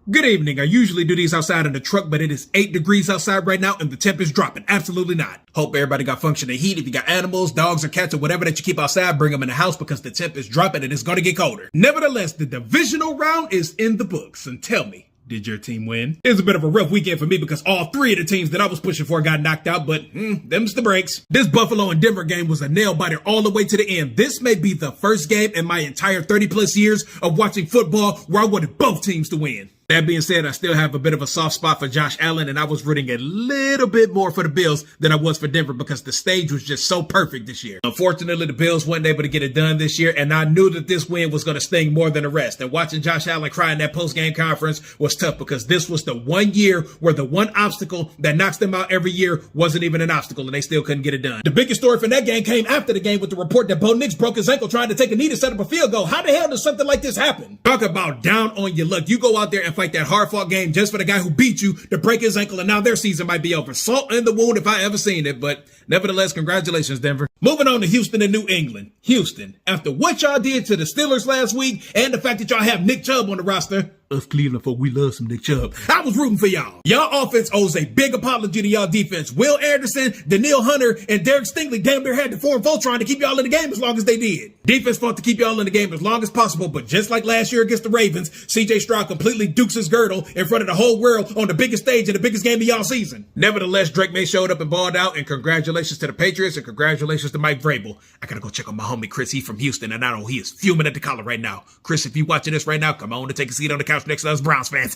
Good evening. I usually do these outside in the truck, but it is 8 degrees outside right now and the temp is dropping. Absolutely not. Hope everybody got functioning heat. If you got animals, dogs or cats or whatever that you keep outside, bring them in the house because the temp is dropping and it's going to get colder. Nevertheless, the divisional round is in the books. And tell me, did your team win? It was a bit of a rough weekend for me because all 3 of the teams that I was pushing for got knocked out, but them's the breaks. This Buffalo and Denver game was a nail biter all the way to the end. This may be the first game in my entire 30 plus years of watching football where I wanted both teams to win. That being said, I still have a bit of a soft spot for Josh Allen, and I was rooting a little bit more for the Bills than I was for Denver because the stage was just so perfect this year. Unfortunately, the Bills weren't able to get it done this year, and I knew that this win was going to sting more than the rest. And watching Josh Allen cry in that post-game conference was tough because this was the one year where the one obstacle that knocks them out every year wasn't even an obstacle, and they still couldn't get it done. The biggest story from that game came after the game with the report that Bo Nix broke his ankle trying to take a knee to set up a field goal. How the hell does something like this happen? Talk about down on your luck. You go out there and fight that hard-fought game just for the guy who beat you to break his ankle, and now their season might be over. Salt in the wound if I ever seen it, but nevertheless, congratulations, Denver. Moving on to Houston and New England. Houston, after what y'all did to the Steelers last week and the fact that y'all have Nick Chubb on the roster, us Cleveland folk, we love some Nick Chubb. I was rooting for y'all. Y'all offense owes a big apology to y'all defense. Will Anderson, Daniil Hunter, and Derek Stingley damn near had the 4 and 4 trying to keep y'all in the game as long as they did. Defense fought to keep y'all in the game as long as possible, but just like last year against the Ravens, CJ Stroud completely dukes his girdle in front of the whole world on the biggest stage in the biggest game of y'all season. Nevertheless, Drake May showed up and balled out, and congratulations to the Patriots and congratulations to Mike Vrabel. I gotta go check on my homie Chris. He from Houston, and I know he is fuming at the collar right now. Chris, if you watching this right now, come on to take a seat on the couch next to us Browns fans.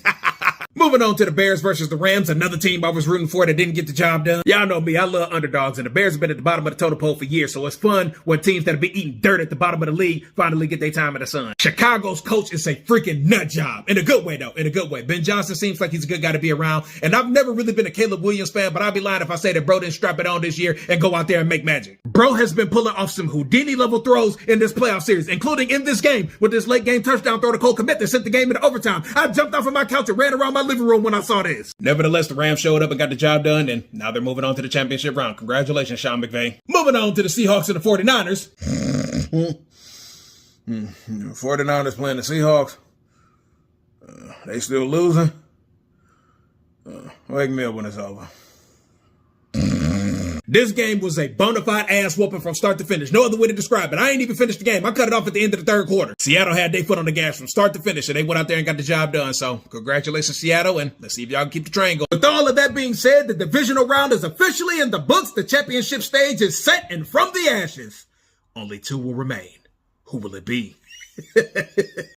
Moving on to the Bears versus the Rams, another team I was rooting for that didn't get the job done. Y'all know me, I love underdogs, and the Bears have been at the bottom of the totem pole for years, so it's fun when teams that have been eating dirt at the bottom of the league finally get their time in the sun. Chicago's coach is a freaking nut job. In a good way, though, in a good way. Ben Johnson seems like he's a good guy to be around, and I've never really been a Caleb Williams fan, but I'd be lying if I say that bro didn't strap it on this year and go out there and make magic. Bro has been pulling off some Houdini-level throws in this playoff series, including in this game with this late-game touchdown throw to Cole Kmet that sent the game into overtime. I jumped off of my couch and ran around my living room when I saw this. Nevertheless, the Rams showed up and got the job done, and now they're moving on to the championship round. Congratulations, Sean McVay. Moving on to the Seahawks and the 49ers. 49ers playing the Seahawks. They still losing. Wake me up when it's over. This game was a bona fide ass whooping from start to finish. No other way to describe it. I ain't even finished the game. I cut it off at the end of the third quarter. Seattle had their foot on the gas from start to finish, and they went out there and got the job done. So congratulations, Seattle, and let's see if y'all can keep the train going. With all of that being said, the divisional round is officially in the books. The championship stage is set, and from the ashes, only 2 will remain. Who will it be?